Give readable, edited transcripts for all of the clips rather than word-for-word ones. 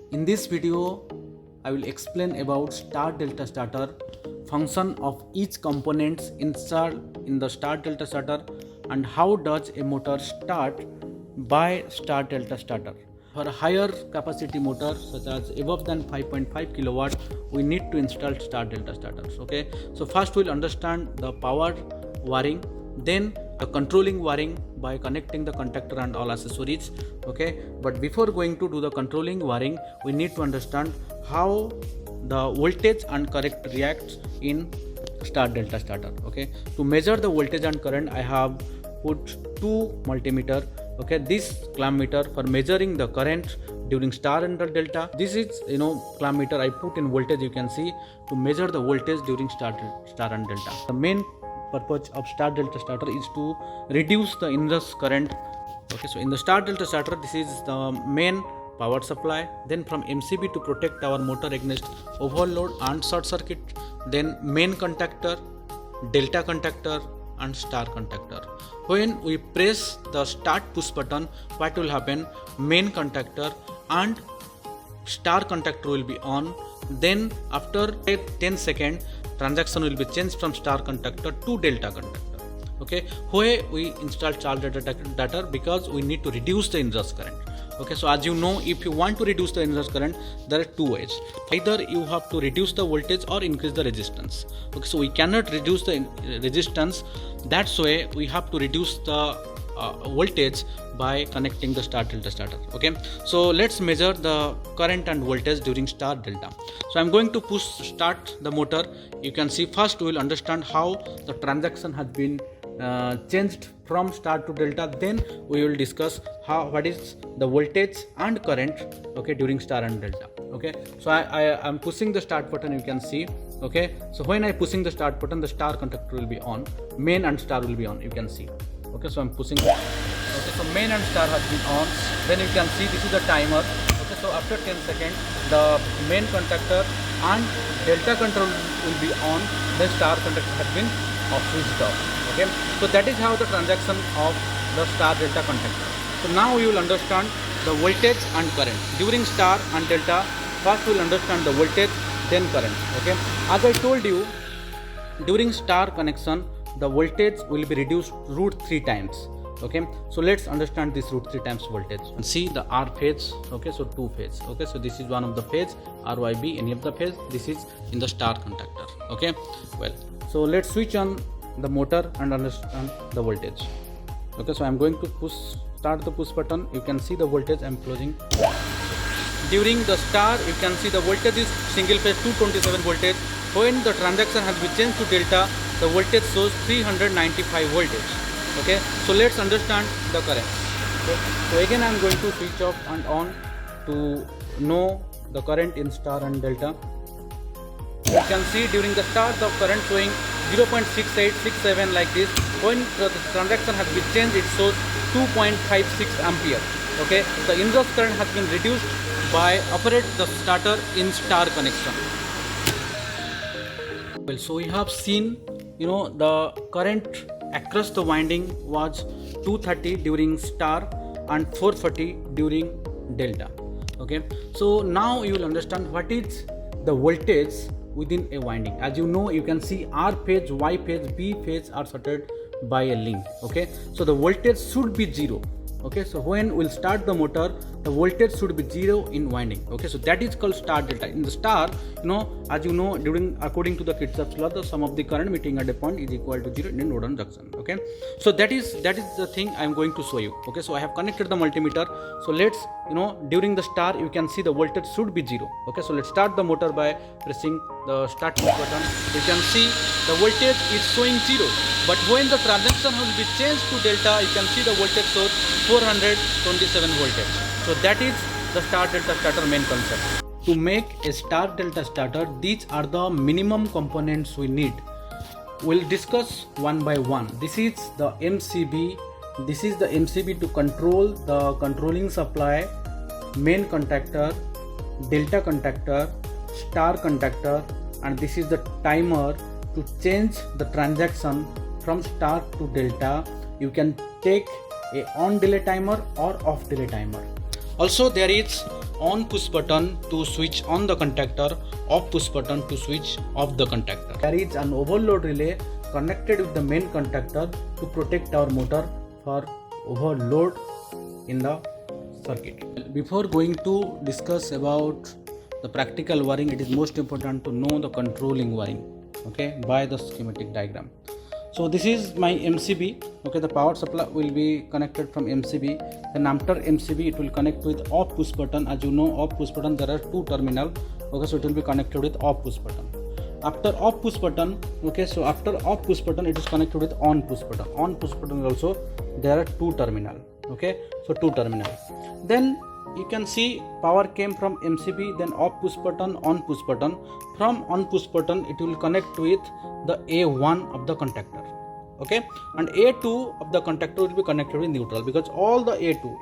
In this video, I will explain about start delta starter, function of each components installed in the start delta starter, and how does a motor start by start delta starter. For a higher capacity motor such as above than 5.5 kilowatt, we need to install start delta starters. Okay, so first we'll understand the power wiring, then the controlling wiring by connecting the contactor and all accessories. Okay, but before going to do the controlling wiring, we need to understand how the voltage and current reacts in start delta starter. Okay, to measure the voltage and current, I have put two multimeter. Okay, this clamp meter for measuring the current during star and delta. This is clamp meter I put in voltage, you can see, to measure the voltage during star and delta. The main purpose of star delta starter is to reduce the inrush current. Okay, so in the star delta starter, this is the main power supply, then from MCB to protect our motor against overload and short circuit, then main contactor, delta contactor and star contactor. When we press the start push button, what will happen? Main contactor and star contactor will be on. Then after 10 seconds, transaction will be changed from star contactor to delta contactor. Okay, where we install start delta because we need to reduce the inrush current. Okay, so as you know, if you want to reduce the inrush current, there are two ways. Either you have to reduce the voltage or increase the resistance. Okay, so we cannot reduce the resistance. That's why we have to reduce the voltage by connecting the start delta starter. Okay, so let's measure the current and voltage during start delta. So I'm going to start the motor. You can see first we will understand how the transaction has been changed from start to delta. Then we will discuss what is the voltage and current, okay, during star and delta. Okay, so I am pushing the start button, you can see. Okay, so when I pushing the start button, the star contactor will be on, main and star will be on, you can see. Okay, so I'm pushing. Okay, so main and star has been on. Then you can see this is the timer. Okay, so after 10 seconds, the main contactor and delta control will be on. Then star contactor has been switched off. Okay, so that is how the transaction of the star delta contactor. So now you will understand the voltage and current during star and delta. First we will understand the voltage, then current. Okay, as I told you, during star connection, the voltage will be reduced root 3 times. Okay, so let's understand this root 3 times voltage. And see the R phase. Okay, so 2 phase. Okay, so this is one of the phase, RYB, any of the phase. This is in the star contactor. Okay, well, so let's switch on the motor and understand the voltage. Okay, so I'm going to start the push button. You can see the voltage I'm closing. During the star, you can see the voltage is single phase 227 voltage. When the transaction has been changed to delta, the voltage shows 395 voltage. Okay, so let's understand the current. Okay, so again I'm going to switch off and on to know the current in star and delta. You can see during the start the current showing 0.6867 like this. When the transaction has been changed, it shows 2.56 ampere. Okay, the inrush current has been reduced by operate the starter in star connection. Well, so we have seen, the current across the winding was 230 during star and 440 during delta. Okay, so now you will understand what is the voltage within a winding. As you know, you can see R phase, Y phase, B phase are sorted by a link. Okay, so the voltage should be 0. Okay, so when we'll start the motor, the voltage should be 0 in winding. Okay, so that is called star delta. In the star, as you know, according to the Kirchhoff's law, the sum of the current meeting at a point is equal to 0 in node junction. Okay, so that is the thing I am going to show you. Okay, so I have connected the multimeter. So let's, during the star, you can see the voltage should be 0. Okay, so let's start the motor by pressing the start button. You can see the voltage is showing 0. But when the transaction will be changed to delta, you can see the voltage shows 427 voltage. So that is the star delta starter main concept. To make a star delta starter, these are the minimum components we need. We'll discuss one by one. This is the MCB. This is the MCB to control the controlling supply, main contactor, delta contactor, star contactor, and this is the timer to change the transaction from star to delta. You can take a on delay timer or off delay timer. Also there is on push button to switch on the contactor, off push button to switch off the contactor. There is an overload relay connected with the main contactor to protect our motor for overload in the circuit. Before going to discuss about the practical wiring, it is most important to know the controlling wiring, okay, by the schematic diagram. So this is my MCB, okay, the power supply will be connected from MCB. Then after MCB it will connect with off push button. As you know, off push button there are two terminal, okay, so it will be connected with off push button. After off push button, okay, so after off push button it is connected with on push button. On push button also there are two terminal, okay, so two terminal. Then you can see power came from MCB, then off push button, on push button. From on push button it will connect with the A1 of the contactor, okay, and A2 of the contactor will be connected with neutral, because all the A2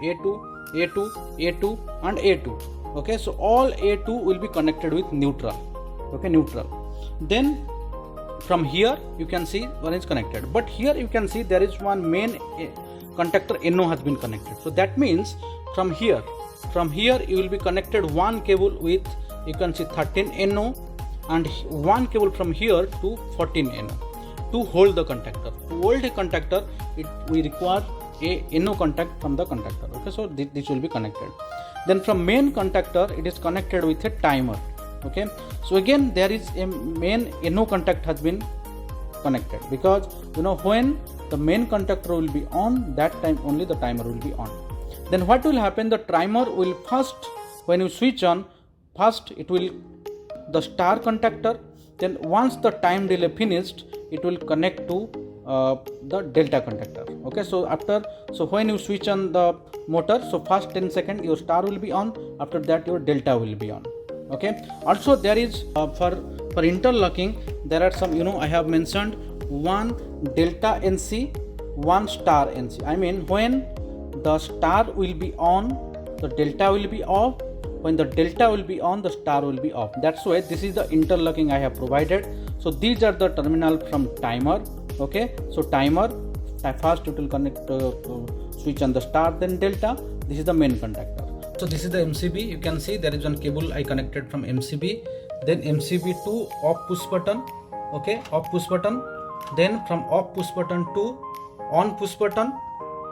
and A2, okay, so all A2 will be connected with neutral, okay, neutral. Then from here you can see one is connected, but here you can see there is one main contactor NO has been connected. So that means from here you will be connected one cable with, you can see 13 NO, and one cable from here to 14 NO to hold the contactor. To hold a contactor, we require a NO contact from the contactor, okay, so this will be connected. Then from main contactor it is connected with a timer, okay, so again there is a main NO contact has been connected, because you know when the main contactor will be on, that time only the timer will be on. Then what will happen, the timer will first, when you switch on, first it will the star contactor, then once the time delay finished it will connect to the delta contactor, okay, so when you switch on the motor, so first 10 seconds your star will be on, after that your delta will be on, okay. Also there is for interlocking there are some, you know, I have mentioned one delta NC, one star NC. I mean when the star will be on, the delta will be off. When the delta will be on, the star will be off. That's why this is the interlocking I have provided. So these are the terminal from timer, okay. So timer, first it will connect switch on the star, then delta. This is the main contactor. So this is the MCB. You can see there is one cable I connected from MCB, then MCB to off push button, okay, off push button. Then from off push button to on push button,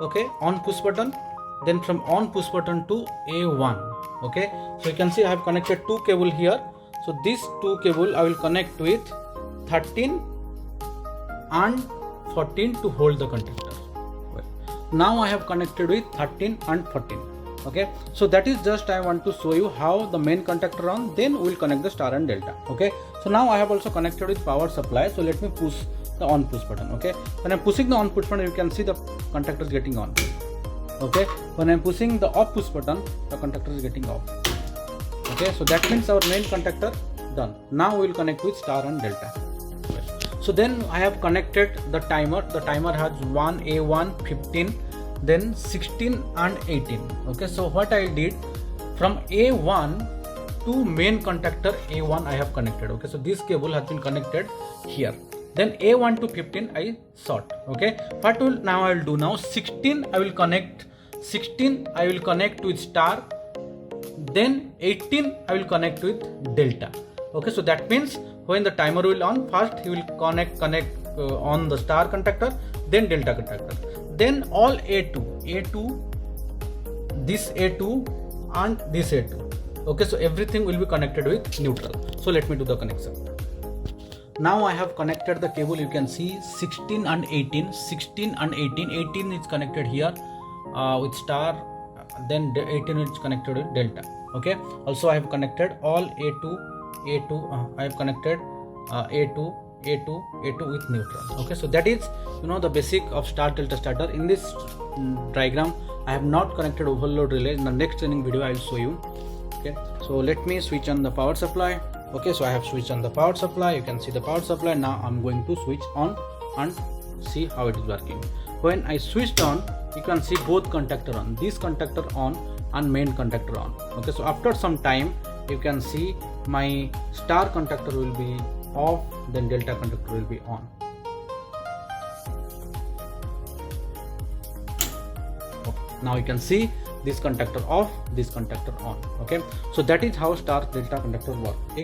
okay, on push button. Then from on push button to A1, okay. So you can see I have connected two cable here. So these two cable I will connect with 13 and 14 to hold the contactor. Now I have connected with 13 and 14, okay. So that is just I want to show you how the main contactor on, then we will connect the star and delta, okay. So now I have also connected with power supply. So let me push the on push button, okay. When I'm pushing the on push button, you can see the contactor is getting on, okay. When I'm pushing the off push button, the contactor is getting off, okay. So that means our main contactor done. Now we will connect with star and delta. So then I have connected the timer. The timer has one A1 15, then 16 and 18, okay. So what I did, from A1 to main contactor A1 I have connected, okay. So this cable has been connected here. Then A1 to 15 I short, okay. What will now I will do, now 16 I will connect with star, then 18 I will connect with delta, okay. So that means when the timer will on, first he will connect on the star contactor, then delta contactor, then all A2, this A2 and this A2, okay. So everything will be connected with neutral. So let me do the connection. Now I have connected the cable. You can see 16 and 18 is connected here with star, then 18 is connected with delta, okay. Also I have connected all A2 I have connected A2 with neutral, okay. So that is, you know, the basic of star delta starter. In this diagram I have not connected overload relay. In the next training video I will show you, okay. So let me switch on the power supply, okay. So I have switched on the power supply. You can see the power supply. Now I'm going to switch on and see how it is working. When I switched on, you can see both contactor on, this contactor on and main contactor on, okay. So after some time you can see my star contactor will be off, then delta contactor will be on. Okay. Now you can see this contactor off, this contactor on. Okay, so that is how star delta contactor work. Okay.